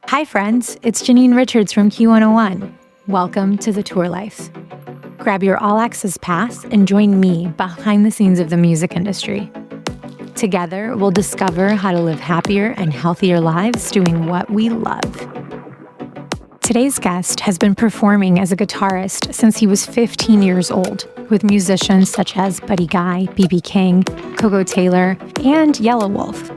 Hi, friends. It's Janine Richards from Q101. Welcome to The Tour Life. Grab your all-access pass and join me behind the scenes of the music industry. Together, we'll discover how to live happier and healthier lives doing what we love. Today's guest has been performing as a guitarist since he was 15 years old, with musicians such as Buddy Guy, B.B. King, Koko Taylor, and Yelawolf.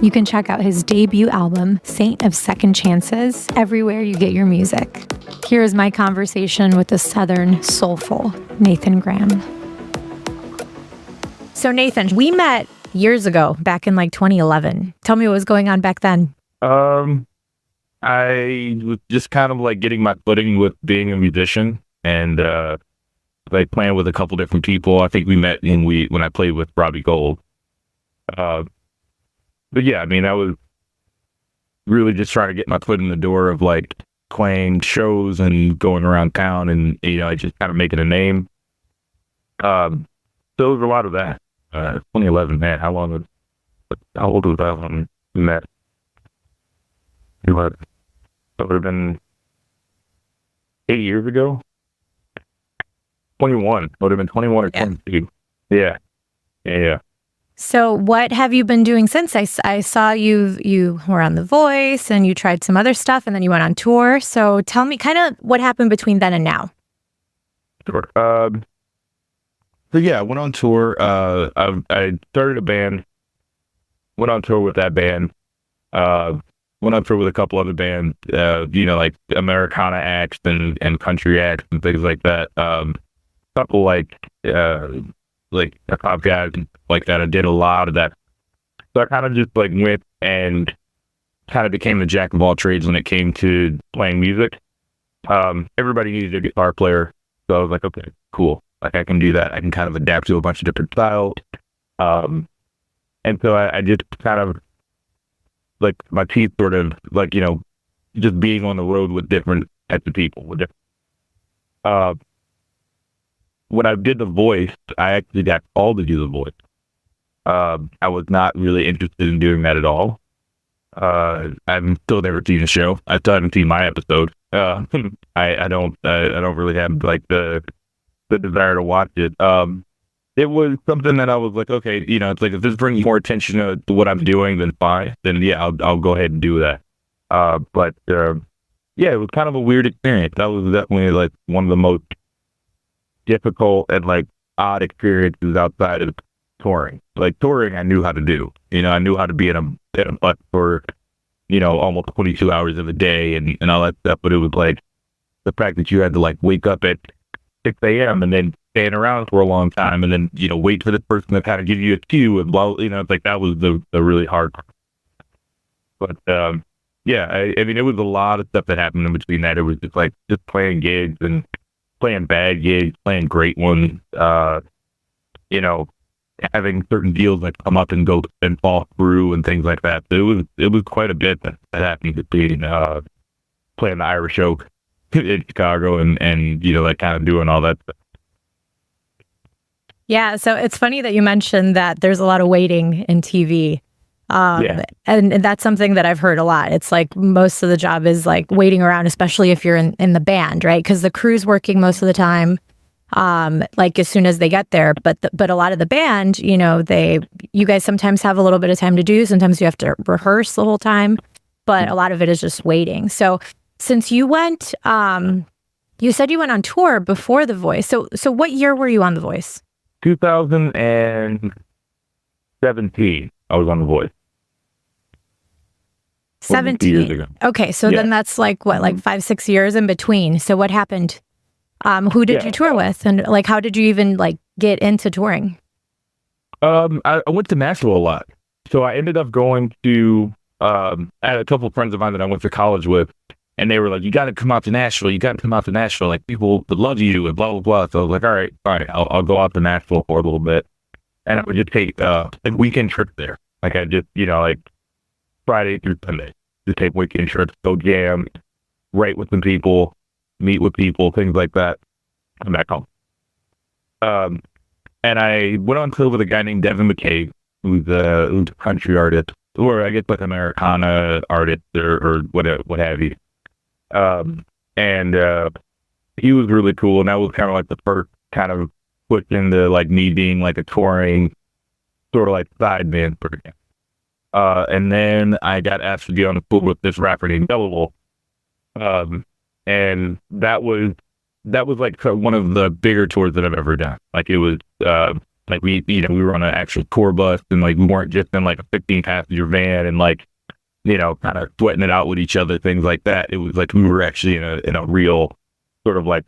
You can check out his debut album, Saint of Second Chances, everywhere you get your music. Here is my conversation with the Southern soulful Nathan Graham. So Nathan, we met years ago, back in 2011. Tell me what was going on back then. I was just kind of getting my footing with being a musician and playing with a couple different people. I think we met when I played with Robbie Gold. But yeah, I was really just trying to get my foot in the door of playing shows and going around town and, just kind of making a name. So there was a lot of that. 2011, man, how old was I when we met? It would have been 8 years ago. 21. It would have been 21 or 22. Yeah. So what have you been doing since? I saw you were on The Voice and you tried some other stuff and then you went on tour. So tell me kind of what happened between then and now. Sure. So yeah, I went on tour. I started a band, went on tour with that band, went on tour with a couple other bands, like Americana acts and country acts and things like that. Couple hip hop guys like that. I did a lot of that. So I kind of just went and kind of became the jack of all trades when it came to playing music. Everybody needed a guitar player. So I was like, okay, cool. I can do that. I can kind of adapt to a bunch of different styles. And so I just kind of my teeth sort of just being on the road with different types of people. When I did The Voice, I actually got called to do The Voice. I was not really interested in doing that at all. I've still never seen the show. I still haven't seen my episode. I don't really have the desire to watch it. It was something that I was like, okay, it's if this brings more attention to what I'm doing, then fine. Then yeah, I'll go ahead and do that. But yeah, it was kind of a weird experience. That was definitely one of the most difficult and odd experiences outside of touring. Touring, I knew how to do. I knew how to be in a bus for almost 22 hours of the day and all that stuff. But it was the fact that you had to wake up at 6 a.m. and then stand around for a long time and then wait for this person to kind of give you a cue and blah. That was the really hard part. But yeah, it was a lot of stuff that happened in between that. It was just playing gigs and playing bad gigs, playing great ones, having certain deals come up and go and fall through and things like that. So it was quite a bit that happened between playing the Irish Oak in Chicago and kind of doing all that stuff. Yeah, so it's funny that you mentioned that there's a lot of waiting in TV. And that's something that I've heard a lot. It's most of the job is waiting around, especially if you're in the band, right? Because the crew's working most of the time, as soon as they get there. But a lot of the band, you guys sometimes have a little bit of time to do. Sometimes you have to rehearse the whole time, but a lot of it is just waiting. So since you went, you said you went on tour before The Voice. So what year were you on The Voice? 2017. I was on The Voice. 17. Okay, so then that's 5-6 years in between. So what happened? Who did you tour with, and how did you even get into touring? I went to Nashville a lot. So I ended up going to I had a couple of friends of mine that I went to college with, and they were like, "You got to come out to Nashville. You got to come out to Nashville. People would love you and blah blah blah." So I was like, "All right, fine. I'll go out to Nashville for a little bit." And I would just take a weekend trip there. I just, Friday through Sunday, just take weekend trips, go jam, write with some people, meet with people, things like that. Come back home. And I went on tour with a guy named Devin McCabe, who's a country artist. or I guess like Americana artist or what have you. And he was really cool, and that was kind of like the first kind of push into like me being like a touring sort of like sideman for him. And then I got asked to be on the tour with this rapper named Yelawolf. And that was like one of the bigger tours that I've ever done. Like it was like we were on an actual tour bus, and like we weren't just in like a 15 passenger van and like, kind of sweating it out with each other, things like that. It was like we were actually in a real sort of like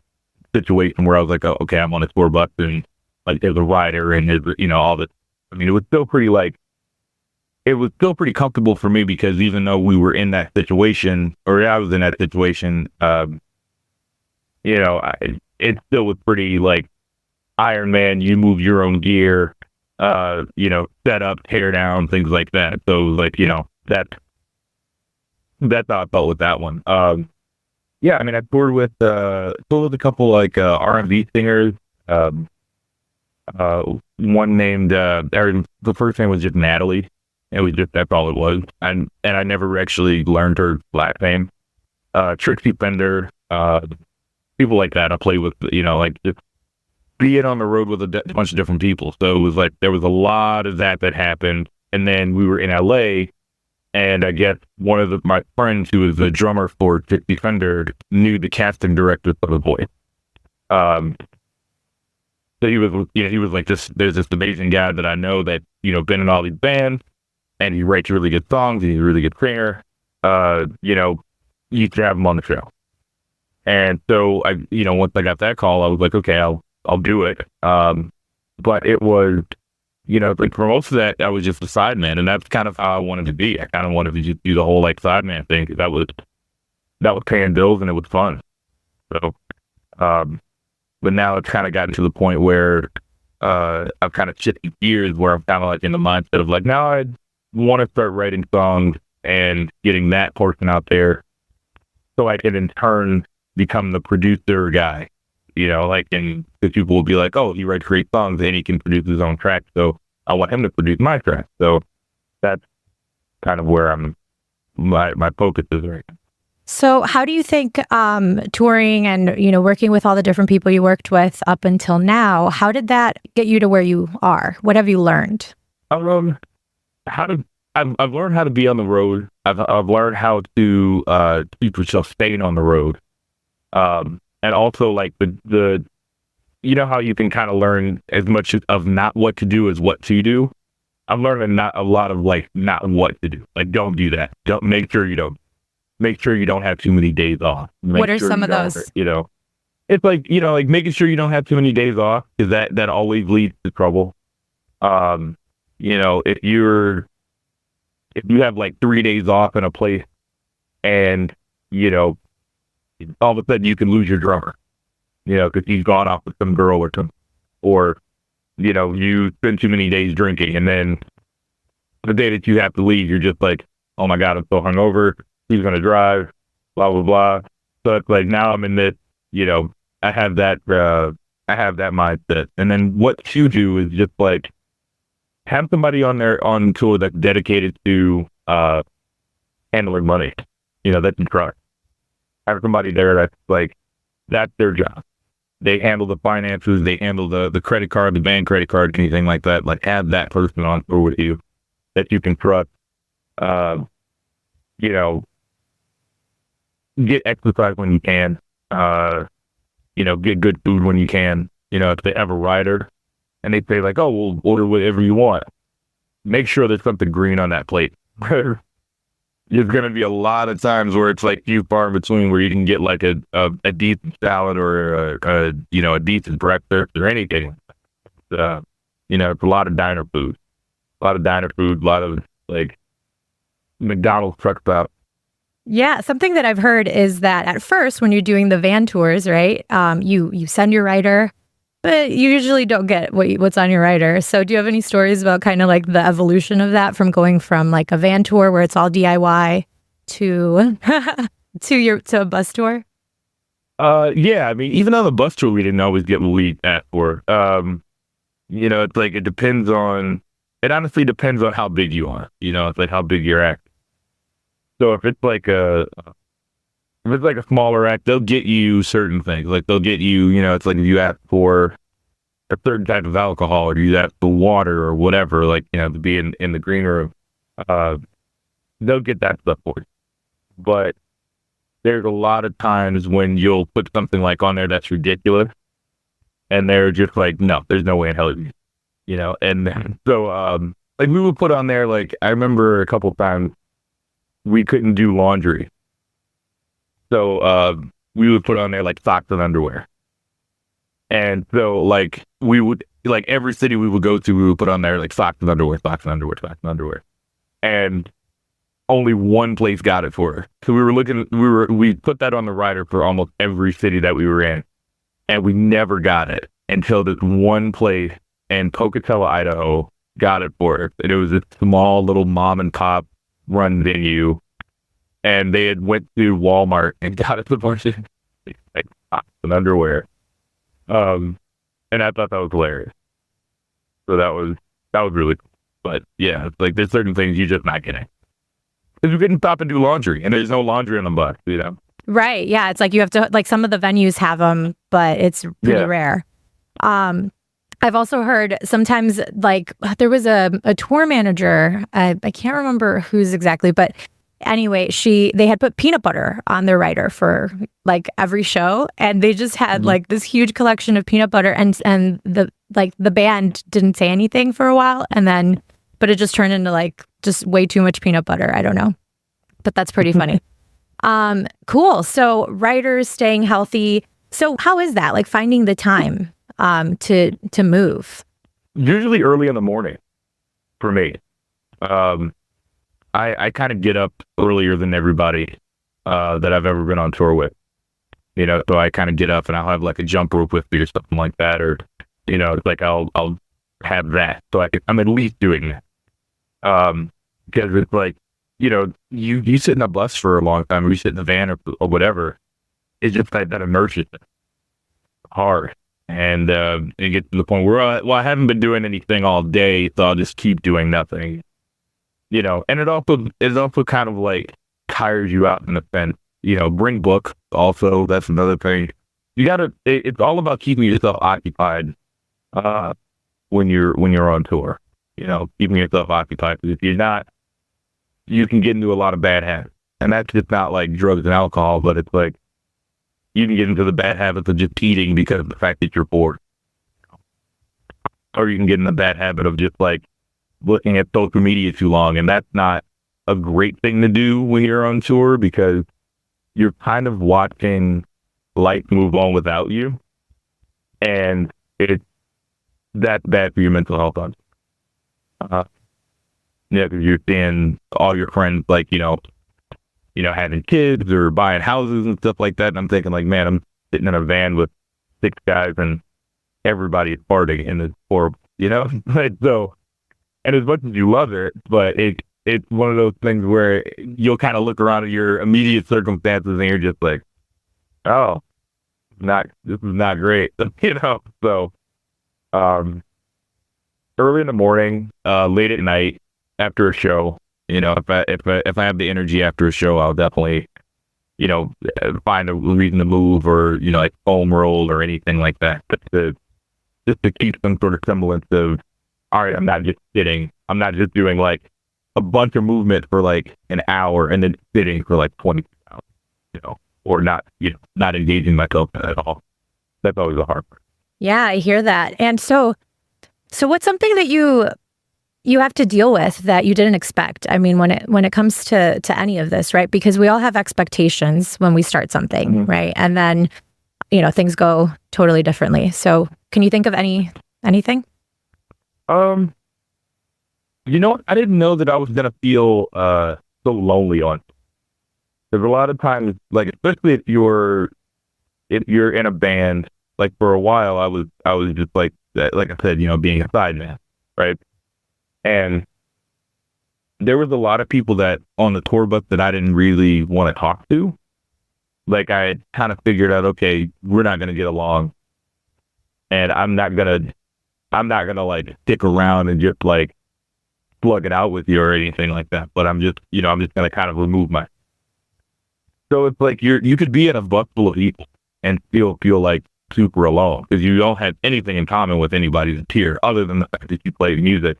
situation where I was like, oh, okay, I'm on a tour bus, and like there's a rider and there's, all this. I mean, it was still pretty comfortable for me, because even though we were in that situation, or I was in that situation, it still was pretty like Iron Man. You move your own gear, set up, tear down, things like that. So like, that's how I felt with that one. Yeah, I mean, I toured with a couple like R&B singers. One named the first name was just Natalie. That's all it was. And I never actually learned her last name. Trixie Fender, people like that. I play with, like just being on the road with a bunch of different people. So it was like there was a lot of that happened. And then we were in LA, and I guess one of my friends who was the drummer for Trixie Fender knew the casting director for the voice. So he was like this. There's this amazing guy that I know that been in all these bands, and he writes really good songs. And he's a really good singer. You should have him on the show. And so I, once I got that call, I was like, okay, I'll do it. But it was, like for most of that, I was just a sideman, and that's kind of how I wanted to be. I kind of wanted to just do the whole like sideman thing, because that was paying bills and it was fun. So, but now it's kind of gotten to the point where I've kind of shifted gears, where I'm kind of like in the mindset of like, now I want to start writing songs and getting that portion out there, so I can in turn become the producer guy. And because people will be like, oh, he writes great songs and he can produce his own track, so I want him to produce my track. So that's kind of where my focus is right now. So how do you think touring and, working with all the different people you worked with up until now, how did that get you to where you are? What have you learned? I've learned how to be on the road. I've learned how to keep yourself staying on the road. And also like the how you can kind of learn as much of not what to do as what to do. I'm learning not a lot of like not what to do. Like, don't do that. Don't make sure you don't have too many days off. What are some of those? It's like, like making sure you don't have too many days off, because that always leads to trouble. If you have like 3 days off in a place, and, all of a sudden you can lose your drummer, because he's gone off with some girl or you spend too many days drinking, and then the day that you have to leave, you're just like, oh my God, I'm so hungover. He's going to drive, blah, blah, blah. So it's like, now I'm in this, I have that mindset. And then what to do is just like, have somebody on tour that's dedicated to handling money, that's in truck. Have somebody there that's like, that's their job. They handle the finances, they handle the credit card, the band credit card, anything like that. Like, have that person on tour with you that you can trust. Get exercise when you can. Get good food when you can. If they have a rider and they say like, oh, we'll order whatever you want, make sure there's something green on that plate. There's going to be a lot of times where it's like few far in between where you can get like a decent salad or a decent breakfast or anything. It's a lot of diner food, a lot of like McDonald's truck stop. Yeah, something that I've heard is that at first, when you're doing the van tours, right, you send your rider, but you usually don't get what's on your rider. So do you have any stories about kind of like the evolution of that, from going from like a van tour where it's all DIY to to a bus tour? Yeah, I mean, even on the bus tour, we didn't always get what we asked for. It's like, it depends on it honestly depends on how big you are. It's like how big your act. So if it's like a smaller act, they'll get you certain things. Like they'll get you, it's like if you ask for a certain type of alcohol or you ask for water or whatever, like, to be in the green room, they'll get that stuff for you. But there's a lot of times when you'll put something like on there that's ridiculous and they're just like, no, there's no way in hell, and so, like we would put on there, like, I remember a couple of times we couldn't do laundry. So, we would put on there like socks and underwear. And so, like, we would, like, every city we would go to, we would put on there like socks and underwear, socks and underwear, socks and underwear. And only one place got it for her. So we put that on the rider for almost every city that we were in. And we never got it until this one place in Koko Taylor, Idaho got it for her. And it was a small little mom and pop run venue. And they had went to Walmart and got it for her, like socks and underwear. And I thought that was hilarious. So that was really cool. But yeah, it's like there's certain things you're just not getting. Because you couldn't stop and do laundry, and there's no laundry on the bus, Right. Yeah. It's like you have to, like, some of the venues have them, but it's pretty rare. I've also heard sometimes, like, there was a tour manager, I can't remember who's exactly, but anyway, they had put peanut butter on their rider for like every show, and they just had like this huge collection of peanut butter, and the band didn't say anything for a while, but it just turned into like just way too much peanut butter. I don't know, but that's pretty funny. Cool. So riders staying healthy. So how is that, like, finding the time to move? Usually early in the morning for me. I kind of get up earlier than everybody that I've ever been on tour with. So I kind of get up and I'll have like a jump rope with me or something like that, or it's like I'll have that, so I'm at least doing that. Because it's like, you sit in a bus for a long time, or you sit in a van or whatever. It's just that immersion hard, and it gets to the point where I haven't been doing anything all day, so I'll just keep doing nothing. And it also kind of like tires you out in a sense. Bring books also. That's another thing. It's all about keeping yourself occupied when you're on tour. Keeping yourself occupied. Because if you're not, you can get into a lot of bad habits. And that's just not like drugs and alcohol, but it's like you can get into the bad habits of just eating because of the fact that you're bored. Or you can get in the bad habit of just like looking at social media too long, and that's not a great thing to do when you're on tour, because you're kind of watching life move on without you, and that's bad for your mental health. Because you're seeing all your friends like having kids or buying houses and stuff like that, and I'm thinking like, man, I'm sitting in a van with 6 guys and everybody's partying, and it's horrible, like, so. And as much as you love it, but it's one of those things where you'll kind of look around at your immediate circumstances and you're just like, oh, this is not great, So, early in the morning, late at night, after a show, if I have the energy after a show, I'll definitely, find a reason to move, or like foam roll or anything like that, just to keep some sort of semblance of, all right, I'm not just sitting. I'm not just doing like a bunch of movement for like an hour and then sitting for like 20 hours, or not engaging myself at all. That's always the hard part. Yeah, I hear that. And so what's something that you have to deal with that you didn't expect? I mean, when it comes to any of this, right? Because we all have expectations when we start something, right? And then, things go totally differently. So can you think of anything? I didn't know that I was gonna feel so lonely on. There's a lot of times, like, especially if you're in a band, like for a while I was just like I said, being a sideman, right? And there was a lot of people that on the tour bus that I didn't really want to talk to. Like, I had kind of figured out, okay, we're not gonna get along, and I'm not gonna like stick around and just like slug it out with you or anything like that, but I'm just going to kind of remove my. So it's like you could be in a bus full of people and feel like super alone because you don't have anything in common with anybody that's here other than the fact that you play music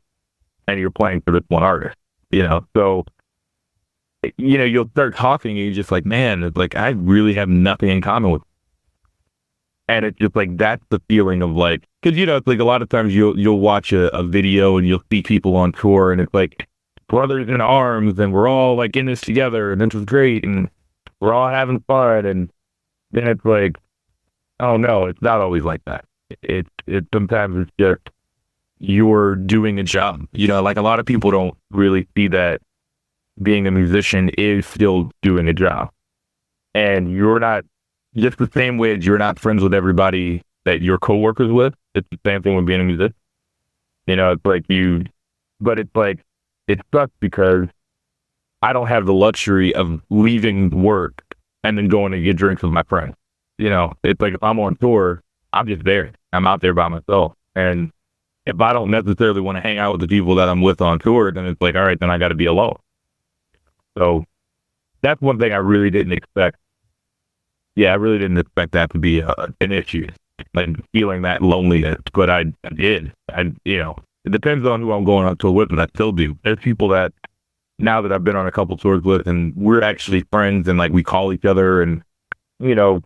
and you're playing for this one artist, So, you'll start talking and you're just like, man, it's like I really have nothing in common with. And it's just like that's the feeling of like, because it's like a lot of times you'll watch a video and you'll see people on tour and it's like brothers in arms and we're all like in this together and this is great and we're all having fun, and then it's like, oh no, it's not always like that. It sometimes it's just you're doing a job. Like a lot of people don't really see that being a musician is still doing a job, and you're not. Just the same way as you're not friends with everybody that you're coworkers with, it's the same thing with being a musician. It's like but it's like, it sucks because I don't have the luxury of leaving work and then going to get drinks with my friends. It's like if I'm on tour, I'm just there. I'm out there by myself. And if I don't necessarily want to hang out with the people that I'm with on tour, then it's like, all right, then I got to be alone. So that's one thing I really didn't expect. Yeah, I really didn't expect that to be an issue, like feeling that loneliness, but I did. It depends on who I'm going on tour with, and I still do. There's people that, now that I've been on a couple tours with, and we're actually friends, and like we call each other, and, you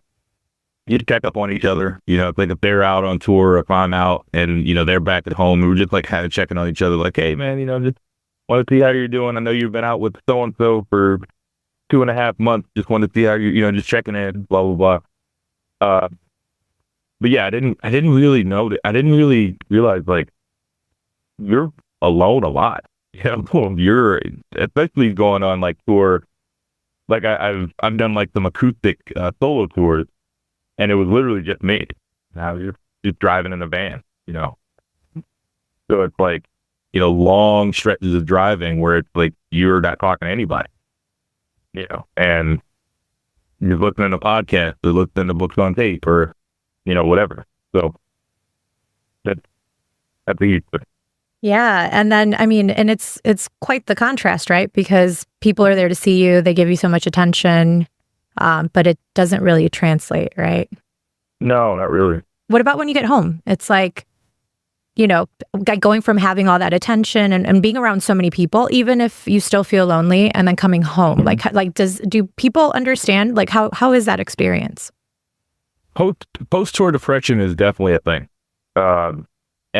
check up on each other, like if they're out on tour, if I'm out, and, they're back at home, and we're just like kind of checking on each other, like, hey man, just want to see how you're doing. I know you've been out with so-and-so for 2.5 months. Just wanted to see how you, just checking in, blah, blah, blah. But yeah, I didn't really know that. I didn't really realize like you're alone a lot. You're especially going on like tour. Like I've done like some acoustic solo tours, and it was literally just me. Now you're just driving in a van, So it's like, long stretches of driving where it's like you're not talking to anybody. And you're listening to podcasts or listening to books on tape or, whatever. So that's a huge thing. Yeah. And then, I mean, and it's quite the contrast, right? Because people are there to see you. They give you so much attention, but it doesn't really translate, right? No, not really. What about when you get home? It's like, going from having all that attention and being around so many people, even if you still feel lonely, and then coming home, mm-hmm. Do people understand? Like, how is that experience? Post tour depression is definitely a thing, and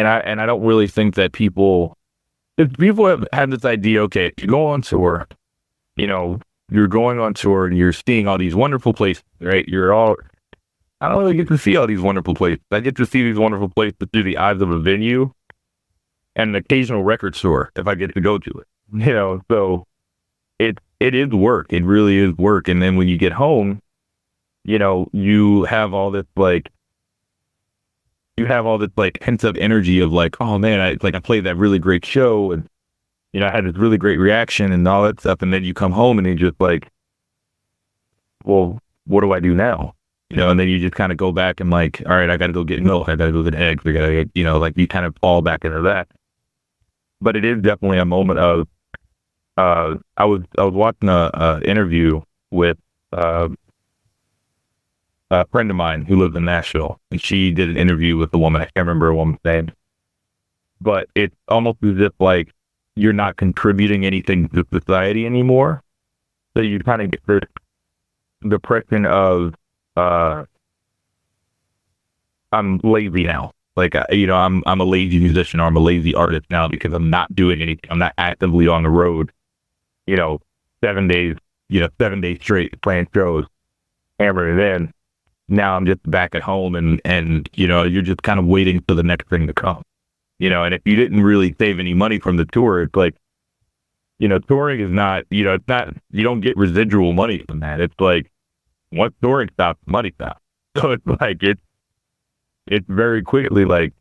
I don't really think that people have this idea. Okay, if you go on tour, you're going on tour and you're seeing all these wonderful places, right? I don't really get to see all these wonderful places. I get to see these wonderful places through the eyes of a venue and an occasional record store if I get to go to it. So it is work. It really is work. And then when you get home, you have all this pent up energy of like, oh man, I played that really great show and I had this really great reaction and all that stuff. And then you come home and you're just like, well, what do I do now? And then you just kind of go back and like, all right, I got to go get milk. I got to go get eggs. I got to get, like you kind of fall back into that. But it is definitely a moment of, I was watching a interview with a friend of mine who lives in Nashville, and she did an interview with a woman. I can't remember a woman's name, but it's almost as if like you're not contributing anything to society anymore. So you kind of get the depression of, I'm lazy now. Like, I'm a lazy musician or I'm a lazy artist now because I'm not doing anything. I'm not actively on the road, 7 days, 7 days straight playing shows, hammering it in. Now I'm just back at home and you're just kind of waiting for the next thing to come, and if you didn't really save any money from the tour, it's like, touring is not, it's not, you don't get residual money from that. It's like, once touring stops, money stops. So it's like, it's very quickly like,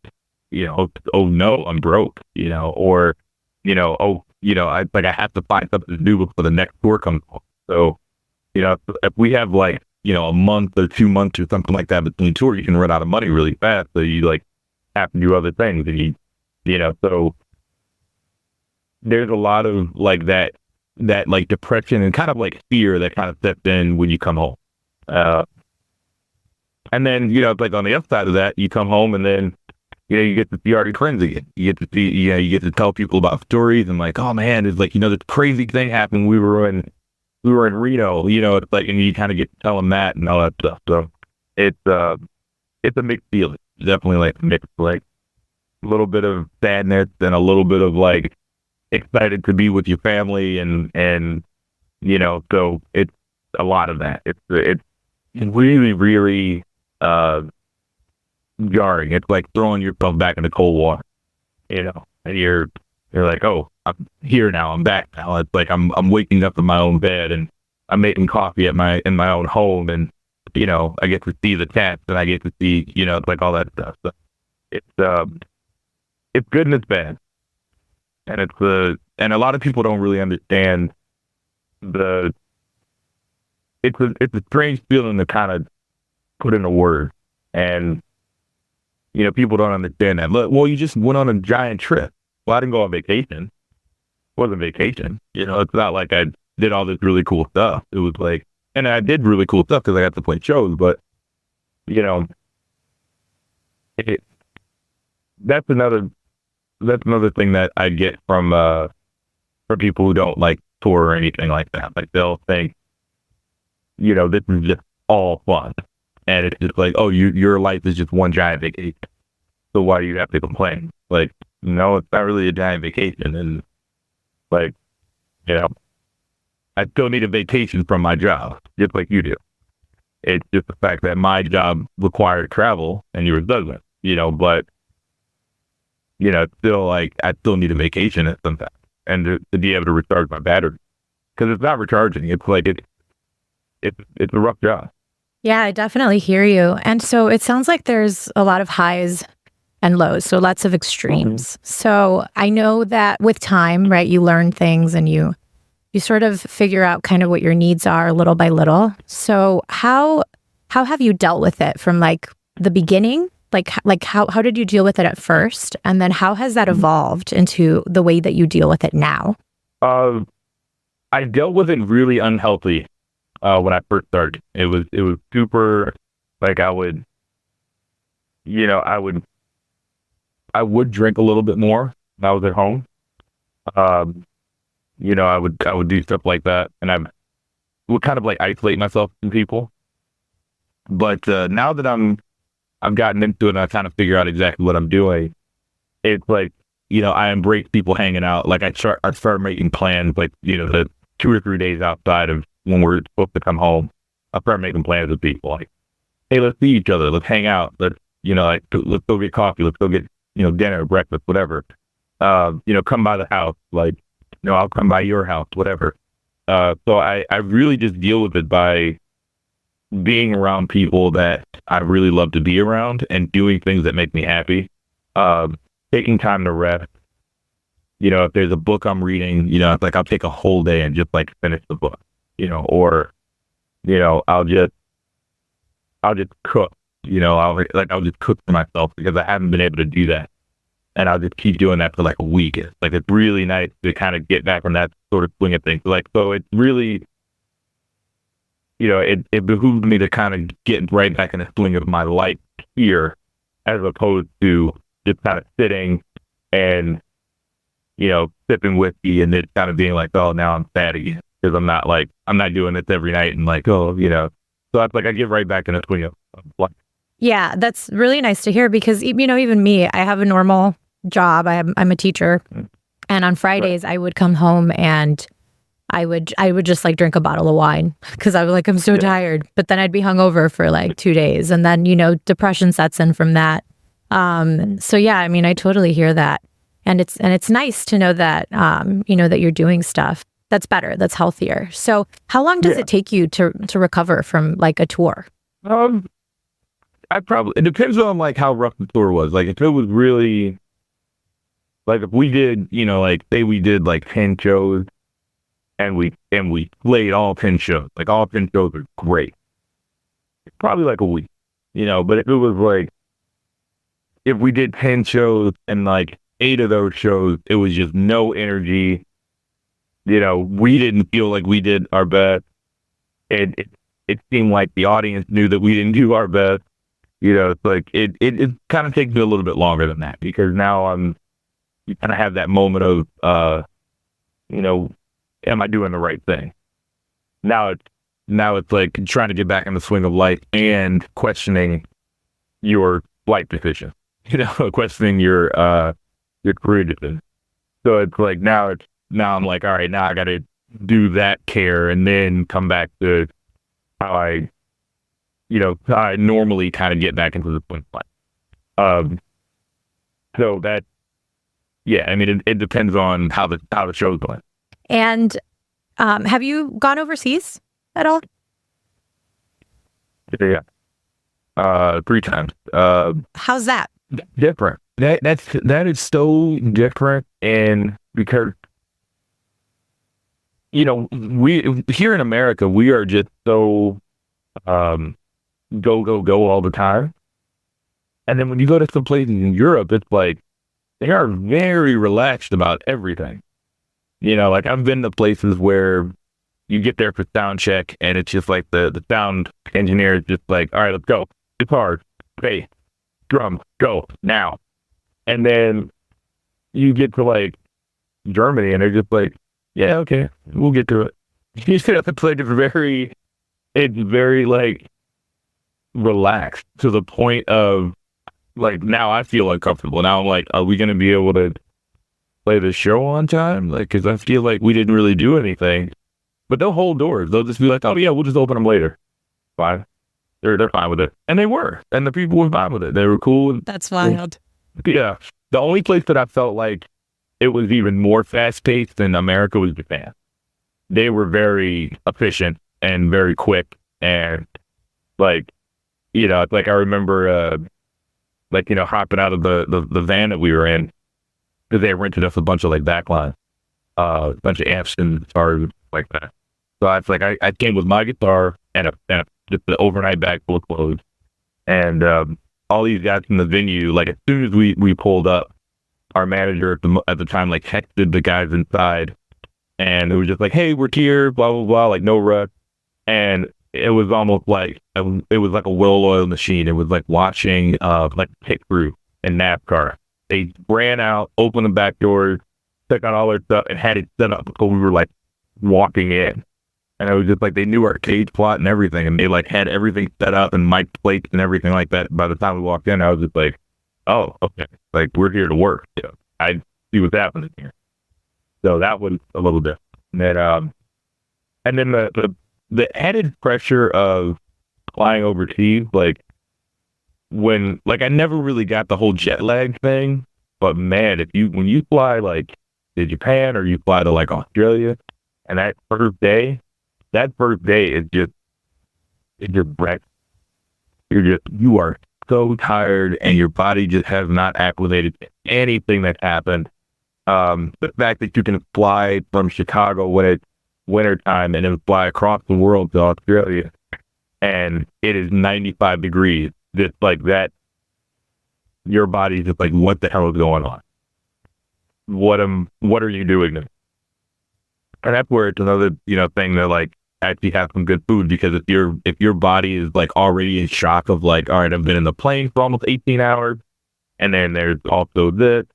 oh no, I'm broke, or, I have to find something to do before the next tour comes on. So, if we have like, a month or 2 months or something like that between tours, you can run out of money really fast. So you like have to do other things and so there's a lot of like that like depression and kind of like fear that kind of steps in when you come home. Uh, and then, it's like on the other side of that, you come home and then, you get to see all your friends again. You get to see, you get to tell people about stories and like, oh man, it's like, this crazy thing happened. We were in Reno, it's like, and you kind of get to tell them that and all that stuff. So it's a mixed feeling. Definitely like mixed, like a little bit of sadness and a little bit of like excited to be with your family and so it's a lot of that. It's really, really jarring. It's like throwing yourself back into cold water, and you're like, oh, I'm here now. I'm back now. It's like I'm waking up in my own bed and I'm making coffee in my own home, and I get to see the cats and I get to see like all that stuff. So it's good and it's bad, and and a lot of people don't really understand it's a strange feeling to kind of put in a word, and people don't understand that. Look, well, you just went on a giant trip. Well, I didn't go on vacation. It wasn't vacation. It's not like I did all this really cool stuff. It was like, and I did really cool stuff because I got to play shows, but it, that's another thing that I get from people who don't like tour or anything like that. Like they'll think, this is just all fun, and it's just like, oh, your life is just one giant vacation. So why do you have to complain? Like, no, it's not really a giant vacation, and like, I still need a vacation from my job, just like you do. It's just the fact that my job required travel and yours doesn't, but, still like, I still need a vacation at some time and to be able to recharge my battery, because it's not recharging. It's like, it's a rough job. Yeah, I definitely hear you. And so it sounds like there's a lot of highs and lows, so lots of extremes. Mm-hmm. So I know that with time, right, you learn things and you sort of figure out kind of what your needs are little by little. So how have you dealt with it from like the beginning? Like how did you deal with it at first? And then how has that evolved into the way that you deal with it now? I dealt with it really unhealthy when I first started. It was super, like I would drink a little bit more when I was at home. I would do stuff like that, and I would kind of like isolate myself from people. But now that I've gotten into it and I kind of figure out exactly what I'm doing, it's like, I embrace people hanging out. Like I start making plans, like, the 2 or 3 days outside of when we're supposed to come home. I start making plans with people like, hey, let's see each other. Let's hang out. Let's go get coffee. Let's go get, dinner, breakfast, whatever. Come by the house. Like, I'll come by your house, whatever. So I really just deal with it by being around people that I really love to be around and doing things that make me happy. Taking time to rest. If there's a book I'm reading, like I'll take a whole day and just like finish the book, or, I'll just cook, I'll just cook for myself because I haven't been able to do that. And I'll just keep doing that for like a week. It's like, it's really nice to kind of get back on that sort of swing of things. So it's really, it behooves me to kind of get right back in the swing of my life here, as opposed to just kind of sitting and, sipping whiskey and then kind of being like, oh, now I'm sad again. Because I'm not doing this every night and like, oh, so it's like I get right back in the swing of life. Yeah, that's really nice to hear because, even me, I have a normal job. I'm a teacher. And on Fridays, I would come home and I would just like drink a bottle of wine because I was like, I'm so tired. But then I'd be hungover for like 2 days. And then, depression sets in from that. So yeah, I totally hear that. And it's nice to know that, that you're doing stuff that's better, that's healthier. So how long does it take you to recover from like a tour? It depends on like how rough the tour was. Like if it was really, like if we did, say we did like 10 shows and we played all 10 shows, like all 10 shows were great. It's probably like a week, but if it was like, if we did 10 shows and like 8 of those shows, it was just no energy. We didn't feel like we did our best. And it seemed like the audience knew that we didn't do our best. It's like it kind of takes me a little bit longer than that, because now you kind of have that moment of, am I doing the right thing? Now it's like trying to get back in the swing of life and questioning your life decision, questioning your career decision. So it's like now I'm like, all right, now I got to do that care and then come back to how I normally kind of get back into the swing of life. So that, yeah, I mean, it depends on how the show's going. And have you gone overseas at all? Yeah. 3 times. How's that? Different. That is so different, and because we here in America, we are just so go all the time. And then when you go to some places in Europe, it's like they are very relaxed about everything. Like I've been to places where you get there for sound check, and it's just like the sound engineer is just like, all right, let's go. Guitar, bass, drum, go now. And then you get to like Germany, and they're just like, yeah, okay, we'll get to it. It's like it's very like relaxed, to the point of like, now I feel uncomfortable. Now I'm like, are we going to be able to play the show on time? Like, because I feel like we didn't really do anything. But they'll hold doors. They'll just be like, oh yeah, we'll just open them later. Fine. They're fine with it. And they were. And the people were fine with it. They were cool. That's wild. Yeah. The only place that I felt like it was even more fast-paced than America was Japan. They were very efficient and very quick. And like, like I remember hopping out of the van that we were in, because they rented us a bunch of like backlines, a bunch of amps and guitars like that. So I came with my guitar and just an overnight bag full of clothes, and all these guys in the venue, like as soon as we pulled up, our manager at the time like texted the guys inside, and it was just like, hey, we're here, blah blah blah, like no rush. And it was almost like it was like a well-oiled machine. It was like watching like pit crew in NASCAR. They ran out, opened the back doors, took out all their stuff, and had it set up before we were like walking in. And it was just like they knew our cage plot and everything, and they like had everything set up and mic plates and everything like that. By the time we walked in, I was just like, oh, okay, like we're here to work. I see what's happening here. So that was a little different. And then the added pressure of flying overseas, like when I never really got the whole jet lag thing, but man, when you fly like to Japan or you fly to like Australia, and that first day is just wrecked. You are so tired, and your body just has not acclimated to anything that happened. The fact that you can fly from Chicago when it's wintertime and then fly across the world to Australia, and it is 95 degrees, just like that, your body's just like, what the hell is going on? What are you doing? And that's where it's another, thing that like actually have some good food, because if your body is like already in shock of like, all right, I've been in the plane for almost 18 hours, and then there's also this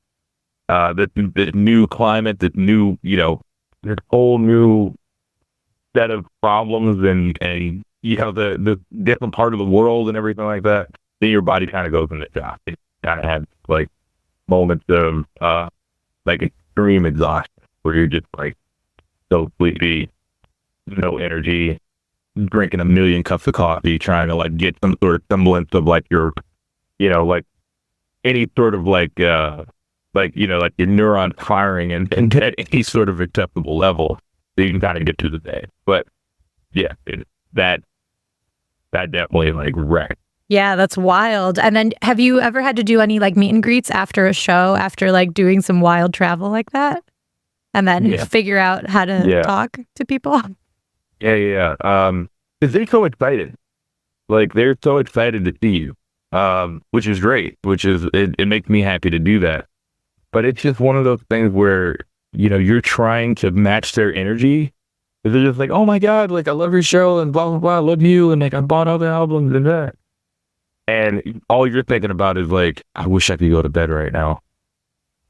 new climate, this new, this whole new set of problems, and the different part of the world and everything like that, then your body kind of goes into shock. It kind of has like moments of like extreme exhaustion, where you're just like so sleepy, no energy, drinking a million cups of coffee, trying to like get some sort of semblance of like your, like any sort of like like your neurons firing and at any sort of acceptable level, so you can kind of get through the day. But yeah, that definitely like wrecked. Yeah, that's wild. And then have you ever had to do any like meet and greets after a show, after like doing some wild travel like that? And then figure out how to talk to people? Yeah. Because they're so excited. Like, they're so excited to see you, which is great, it makes me happy to do that. But it's just one of those things where, you're trying to match their energy. They're just like, oh my God, like, I love your show and blah, blah, blah, I love you. And like, I bought all the albums and that. And all you're thinking about is like, I wish I could go to bed right now.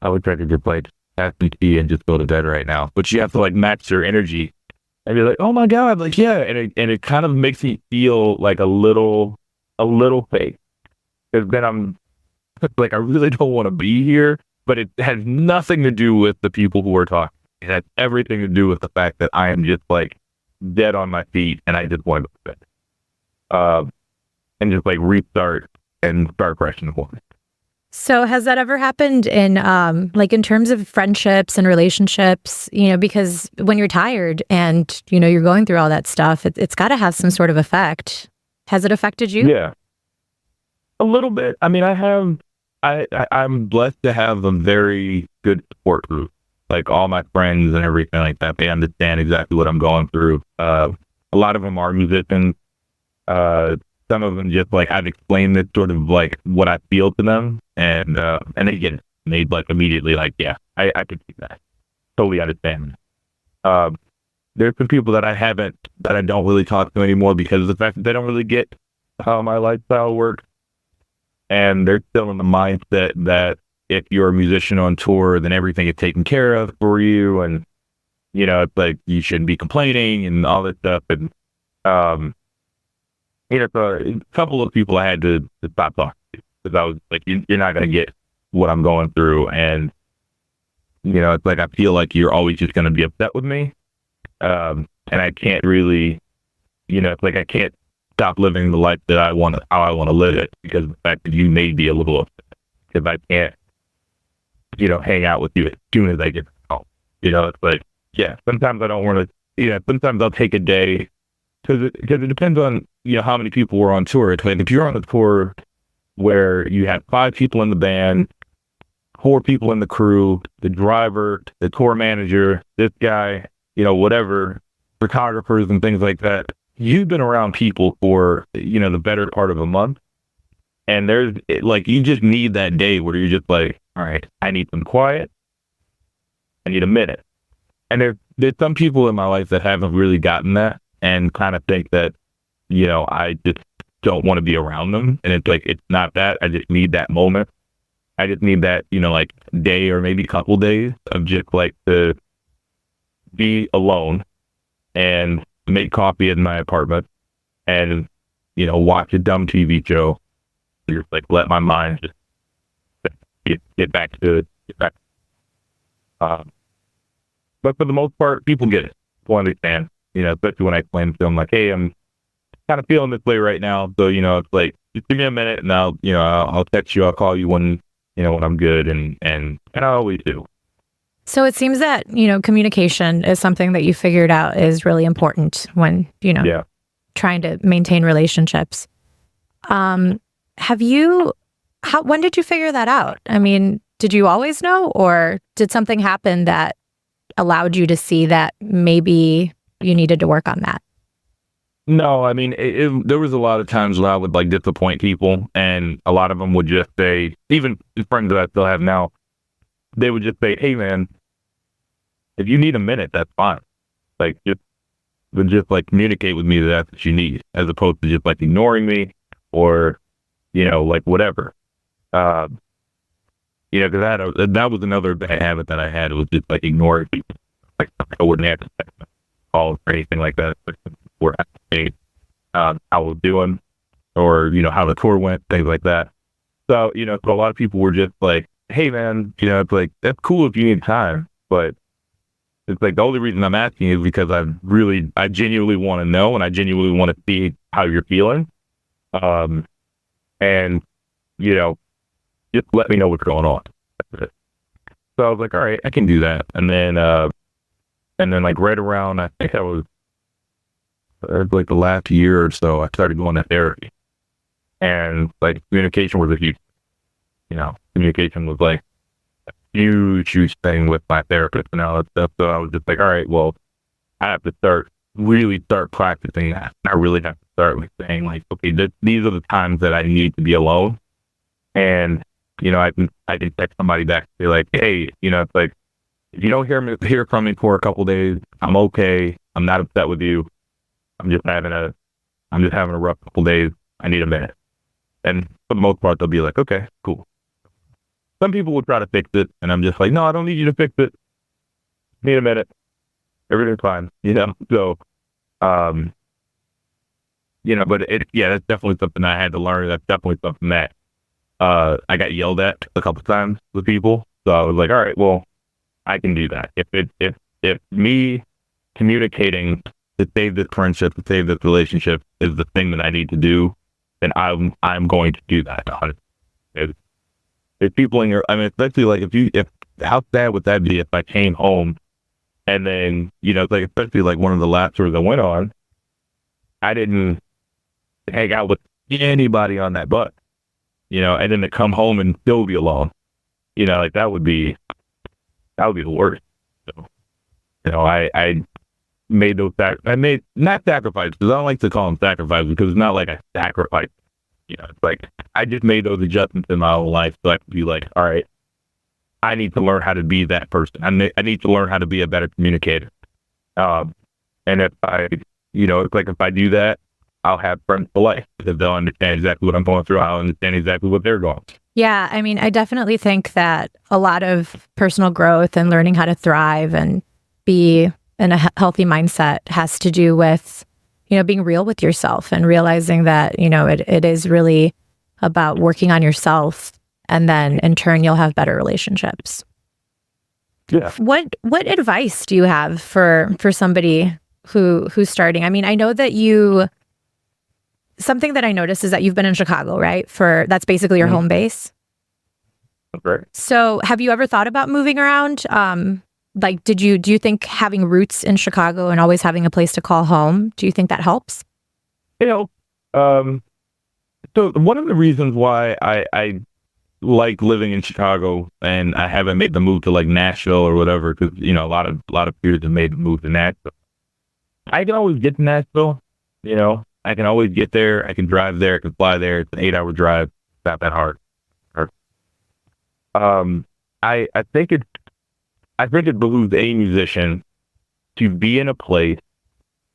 I wish I could just like have some tea and just go to bed right now. But you have to like match their energy and be like, oh my God, like, yeah. And it kind of makes me feel like a little fake. Because then I'm like, I really don't want to be here, but it has nothing to do with the people who are talking. It has everything to do with the fact that I am just like dead on my feet and I just want to go to bed. And just like restart and start fresh in the morning. So has that ever happened in like in terms of friendships and relationships, because when you're tired and, you're going through all that stuff, it's got to have some sort of effect. Has it affected you? Yeah, a little bit. I mean, I'm blessed to have a very good support group. Like all my friends and everything like that, they understand exactly what I'm going through. A lot of them are musicians. Some of them just like I've explained this sort of like what I feel to them, and they get it. And they like immediately like, yeah, I could see that. Totally understand. There's some people that I don't really talk to anymore because of the fact that they don't really get how my lifestyle works, and they're still in the mindset that if you're a musician on tour, then everything is taken care of for you, and it's like you shouldn't be complaining and all this stuff, and so a couple of people I had to stop talking to because I was like, you're not going to get what I'm going through. And, it's like, I feel like you're always just going to be upset with me. And I can't really, it's like, I can't stop living the life that how I want to live it because of the fact that you may be a little upset because I can't, hang out with you as soon as I get home. It's like, yeah, sometimes I don't want to, sometimes I'll take a day because it depends on, how many people were on tour. It's like if you're on a tour where you have 5 people in the band, 4 people in the crew, the driver, the tour manager, this guy, whatever, photographers and things like that, you've been around people for, the better part of a month. And you just need that day where you're just like, all right, I need some quiet. I need a minute. And there's some people in my life that haven't really gotten that and kind of think that, I just don't want to be around them. And it's like, it's not that. I just need that moment. I just need that, like day or maybe couple days of just like to be alone and make coffee in my apartment and, watch a dumb TV show. Just like let my mind just get back to it. But for the most part, people get it. People understand, especially when I explain to them like, hey, I'm kind of feeling this way right now. So, it's like, just give me a minute and I'll text you, I'll call you when I'm good. And I always do. So it seems that, communication is something that you figured out is really important when, trying to maintain relationships. When did you figure that out? I mean, did you always know, or did something happen that allowed you to see that maybe you needed to work on that? No, I mean, there was a lot of times where I would like disappoint people, and a lot of them would just say, even friends that I still have now, they would just say, hey man, if you need a minute, that's fine. Like just like communicate with me that that's what you need, as opposed to just like ignoring me or, like whatever. Because that was another bad habit that I had. It was just like ignoring people. Like I wouldn't answer calls or anything like that. Or how I was doing, or how the tour went, things like that. So so a lot of people were just like, "Hey, man, it's like that's cool if you need time, but it's like the only reason I'm asking is because I genuinely want to know, and I genuinely want to see how you're feeling, and just let me know what's going on." That's it. So I was like, "All right, I can do that," and then like right around, I think I was. Like the last year or so, I started going to therapy, and like communication was a huge, communication was like a huge thing with my therapist and all that stuff. So I was just like, all right, well, I have to really start practicing that. I really have to start like saying like, okay, these are the times that I need to be alone, and I can text somebody back and say like, hey, it's like, if you don't hear from me for a couple days, I'm okay. I'm not upset with you. I'm just having a rough couple days. I need a minute. And for the most part, they'll be like, okay, cool. Some people will try to fix it, and I'm just like, no, I don't need you to fix it. Need a minute. Everything's fine. So, but that's definitely something I had to learn. That's definitely something that I got yelled at a couple times with people. So I was like, all right, well, I can do that. If me communicating to save this friendship, to save this relationship is the thing that I need to do, then I'm going to do that. If people in your, especially like if how sad would that be if I came home and then, like especially like one of the last tours I went on, I didn't hang out with anybody on that bus, and then to come home and still be alone, like that would be the worst. So, I made those I made not sacrifices, because I don't like to call them sacrifices because it's not like I sacrificed. It's like I just made those adjustments in my own life so I could be like, all right, I need to learn how to be that person. I need to learn how to be a better communicator. And if it's like if I do that, I'll have friends for life because they'll understand exactly what I'm going through. I'll understand exactly what they're going through. Yeah, I definitely think that a lot of personal growth and learning how to thrive and be in a healthy mindset has to do with, being real with yourself and realizing that, it is really about working on yourself, and then in turn you'll have better relationships. Yeah. What advice do you have for somebody who's starting? I know that something that I noticed is that you've been in Chicago, right? That's basically your home base. Right. So have you ever thought about moving around? Do you think having roots in Chicago and always having a place to call home, do you think that helps? So one of the reasons why I like living in Chicago and I haven't made the move to like Nashville or whatever, because a lot of peers have made the move to Nashville. I can always get to Nashville. I can always get there. I can drive there. I can fly there. It's an 8-hour drive. It's not that hard. I think it behooves a musician to be in a place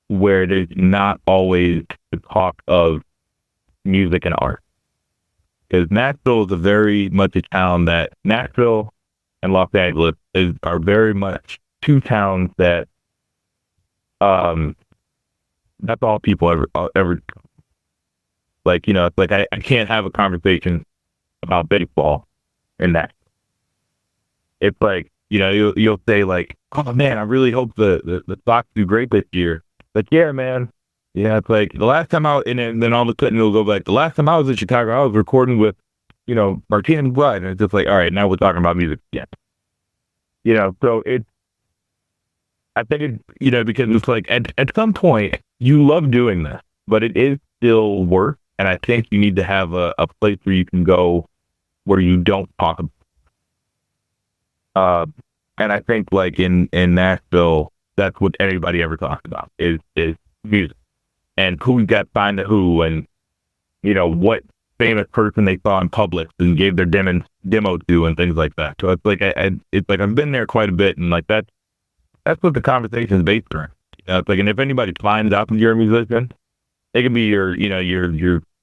where there's not always the talk of music and art. Because Nashville is a very much a town that Nashville and Los Angeles are very much two towns that that's all people ever like. It's like I can't have a conversation about baseball in that. It's like, you'll say like, oh man, I really hope the Sox do great this year. But yeah, man. Yeah, it's like the last time and then all of a sudden it'll go back. The last time I was in Chicago, I was recording with, Martina McBride. And it's just like, all right, now we're talking about music again. So I think because it's like at some point you love doing this, but it is still work. And I think you need to have a place where you can go where you don't talk about. And I think like in Nashville, that's what everybody ever talks about is music and who got signed to who, and what famous person they saw in public and gave their demo to and things like that. So it's like it's like I've been there quite a bit, and like that's what the conversation is based around. It's like, and if anybody finds out that you're a musician, it can be your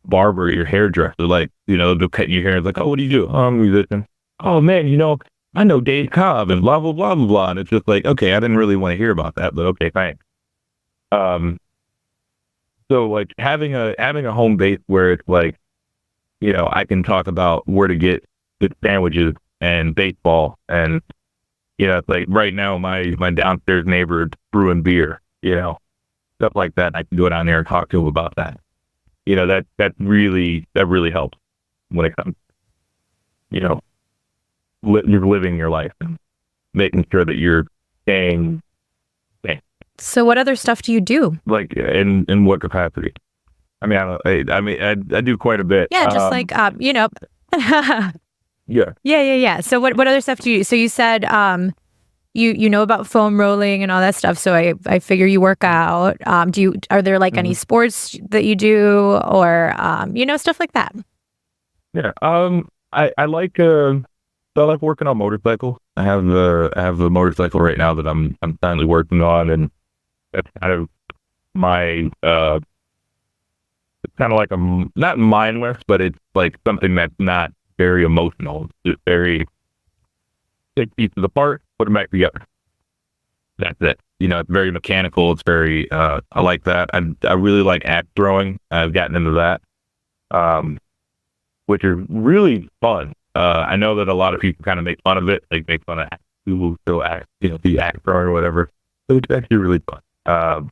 barber, your hairdresser, like they'll cut your hair. It's like, oh, what do you do? Oh, I'm a musician. Oh man, I know Dave Cobb and blah, blah, blah, blah, blah. And it's just like, okay, I didn't really want to hear about that, but okay, thanks. So like having a home base where it's like, I can talk about where to get good sandwiches and baseball. And, it's like right now my downstairs neighbor is brewing beer, stuff like that. I can go down there and talk to him about that. That really helps when it comes, you're living your life and making sure that you're staying sane. So what other stuff do you do? Like in what capacity? I do quite a bit. Yeah, just Yeah. Yeah. So what other stuff do you do? So you said you know about foam rolling and all that stuff. So I figure you work out. Are there like any sports that you do or stuff like that? Yeah. I like I like working on motorcycles. I have a motorcycle right now that I'm currently working on, and that's kind of my it's kind of like not mindless, but it's like something that's not very emotional. It's just very take pieces apart, put them back together. That's it. It's very mechanical. It's very I like that. I really like axe throwing. I've gotten into that, um, which is really fun. I know that a lot of people kind of make fun of it, like make fun of people who still act, the axe throwing or whatever. But it's actually really fun.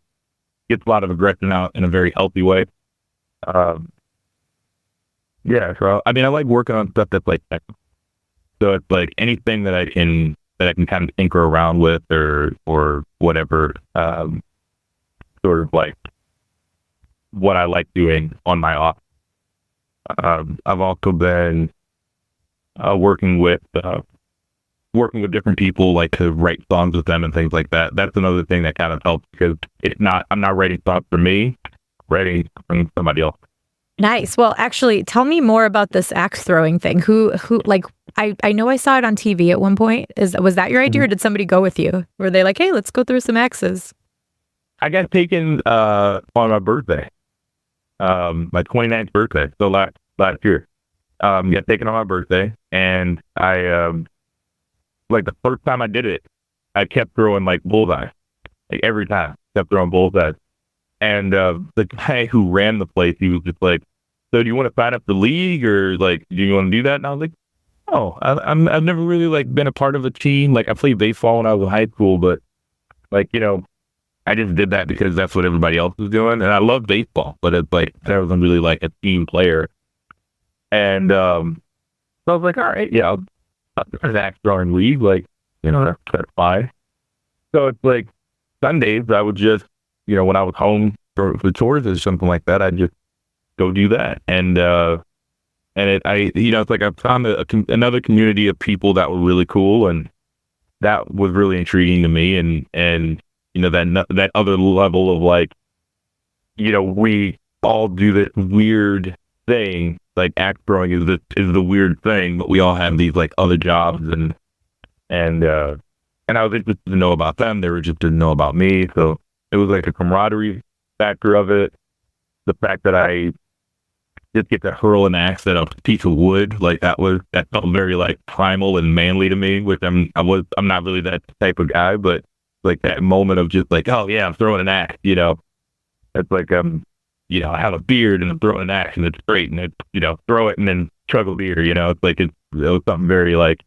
Gets a lot of aggression out in a very healthy way. Um, yeah, so I mean, I like working on stuff that's like technical. So it's like anything that I can kind of tinker around with or whatever. Sort of like what I like doing on my off. I've also been working with different people, like to write songs with them and things like that. That's another thing that kind of helps because I'm not writing songs for me, writing for somebody else. Nice. Well, actually, tell me more about this axe throwing thing. Who, like, I know I saw it on TV at one point. Was that your idea, or did somebody go with you? Were they like, hey, let's go through some axes? I got taken on my birthday, my 29th birthday, so last year. Got taken on my birthday, and I like the first time I did it, I kept throwing like bullseye, like every time, kept throwing bullseye. And the guy who ran the place, he was just like, "So do you want to sign up for league, or like, do you want to do that?" And I was like, "Oh, I've never really like been a part of a team. Like I played baseball when I was in high school, but like I just did that because that's what everybody else was doing, and I love baseball, but it's like I wasn't really like a team player." And so I was like, "All right, yeah, I'll try the axe throwing league. Like, that's fine." So it's like Sundays, I would just when I was home for chores or something like that, I'd just go do that. It's like I found another community of people that were really cool, and that was really intriguing to me. And that other level of like, we all do this weird thing. Like axe throwing is the weird thing, but we all have these like other jobs, and I was interested to know about them. They were interested to know about me, so it was like a camaraderie factor of it. The fact that I just get to hurl an axe at a piece of wood, like that felt very like primal and manly to me, which I'm not really that type of guy, but like that moment of just like, oh yeah, I'm throwing an axe, It's like I have a beard and I'm throwing an axe and it's great, and it's throw it and then chug a beer, It's like it was something very like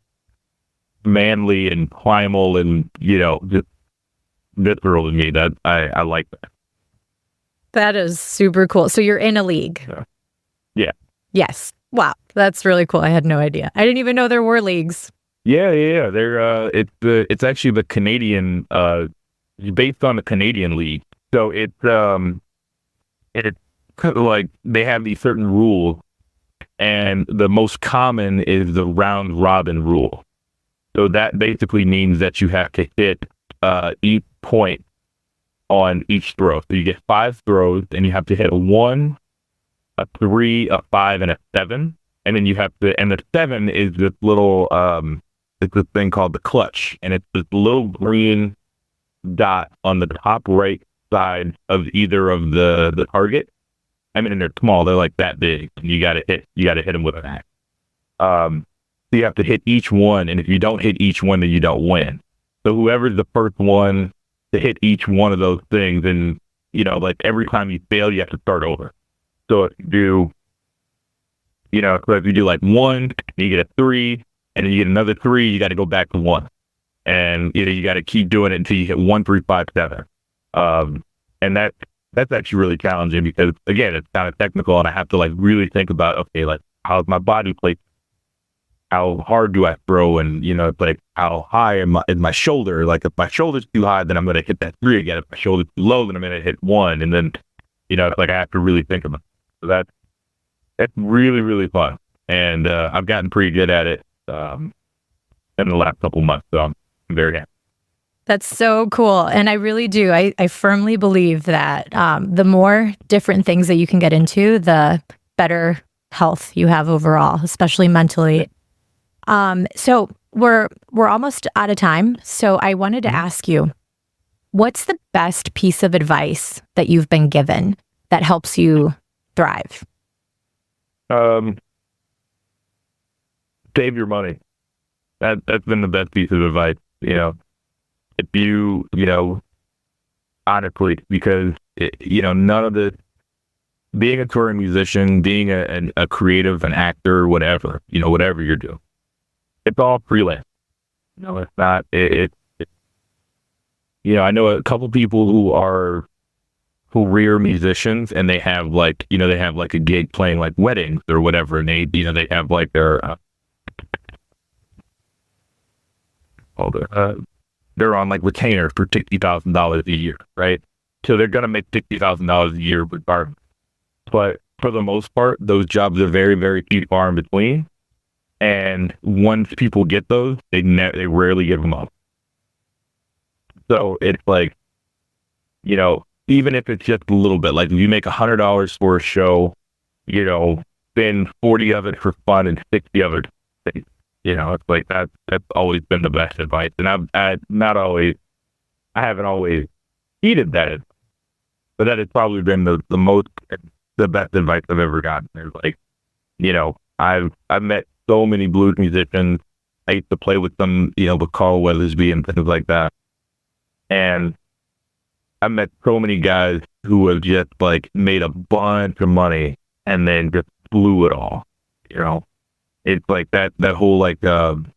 manly and primal and just visceral to me. That I like that. That is super cool. So you're in a league. Yeah. Yes. Wow. That's really cool. I had no idea. I didn't even know there were leagues. Yeah. They're it's actually the Canadian based on the Canadian league. So it's kind of like they have these certain rules, and the most common is the round robin rule. So that basically means that you have to hit each point on each throw. So you get 5 throws, and you have to hit a 1, a 3, a 5, and a 7. And then you have to, and the 7 is this little, it's this thing called the clutch. And it's this little green dot on the top right side of either of the target. I mean, and they're small, they're like that big. And you gotta hit them with an axe. So you have to hit each one, and if you don't hit each one, then you don't win. So whoever's the first one to hit each one of those things, and like every time you fail, you have to start over. So if you do like 1, you get a 3, and then you get another 3, you got to go back to 1, and you got to keep doing it until you hit 1, 3, 5, 7. And that's actually really challenging because again, it's kind of technical, and I have to like really think about, okay, like how's my body placed? How hard do I throw? And it's like how high is my shoulder? Like if my shoulder's too high, then I'm gonna hit that 3 again. If my shoulder's too low, then I'm gonna hit 1. And then it's like I have to really think about it. So that's really, really fun. And I've gotten pretty good at it in the last couple of months. So I'm very happy. That's so cool. And I really do. I firmly believe that the more different things that you can get into, the better health you have overall, especially mentally. So we're almost out of time. So I wanted to ask you, what's the best piece of advice that you've been given that helps you thrive? Save your money. That's been the best piece of advice. If you honestly, because none of this, being a touring musician, being a creative, an actor, whatever, whatever you're doing, it's all freelance. It's not. I know a couple people who rear musicians, and they have a gig playing like weddings or whatever, and they have like their they're on like retainer for $60,000 a year, right? So they're gonna make $60,000 a year regardless. But for the most part, those jobs are very, very few far in between. And once people get those, they rarely give them up. So it's like, even if it's just a little bit, like if you make $100 for a show, spend 40 of it for fun and 60 of it. It's like that's always been the best advice. And I haven't always heeded that, but that has probably been the best advice I've ever gotten. There's like, I've met so many blues musicians. I used to play with them, with Carl Weathersby and things like that. And I met so many guys who have just like made a bunch of money and then just blew it all. It's like that whole like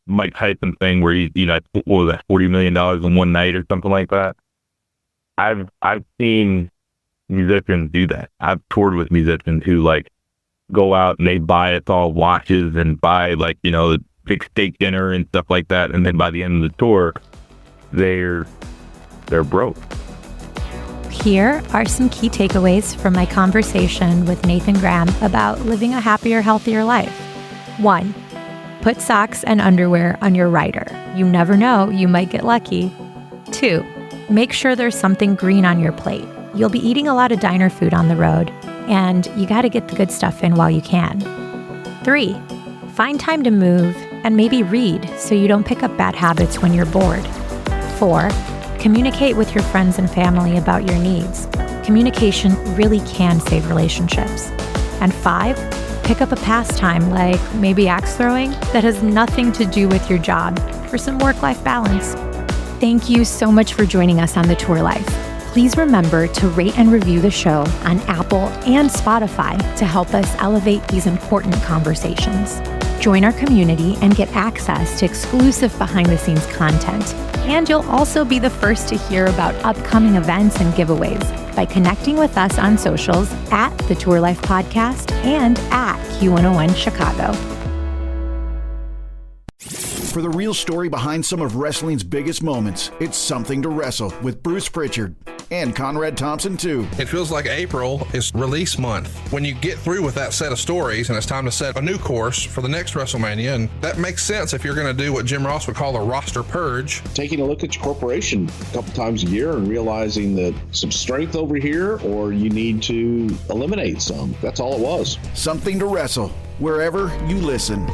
Mike Tyson thing where he, what was that, $40 million in one night or something like that. I've seen musicians do that. I've toured with musicians who like go out and they buy us all watches and buy like, the big steak dinner and stuff like that. And then by the end of the tour, they're broke. Here are some key takeaways from my conversation with Nathan Graham about living a happier, healthier life. 1, put socks and underwear on your rider. You never know, you might get lucky. 2, make sure there's something green on your plate. You'll be eating a lot of diner food on the road, and you got to get the good stuff in while you can. 3, find time to move and maybe read so you don't pick up bad habits when you're bored. 4, communicate with your friends and family about your needs. Communication really can save relationships. And 5, pick up a pastime like maybe axe throwing that has nothing to do with your job for some work-life balance. Thank you so much for joining us on The Tour Life. Please remember to rate and review the show on Apple and Spotify to help us elevate these important conversations. Join our community and get access to exclusive behind-the-scenes content. And you'll also be the first to hear about upcoming events and giveaways by connecting with us on socials at The Tour Life Podcast and at Q101 Chicago. For the real story behind some of wrestling's biggest moments, it's Something to Wrestle with Bruce Pritchard and Conrad Thompson, too. It feels like April is release month. When you get through with that set of stories and it's time to set a new course for the next WrestleMania, and that makes sense if you're going to do what Jim Ross would call a roster purge. Taking a look at your corporation a couple times a year and realizing that some strength over here, or you need to eliminate some. That's all it was. Something to Wrestle, wherever you listen.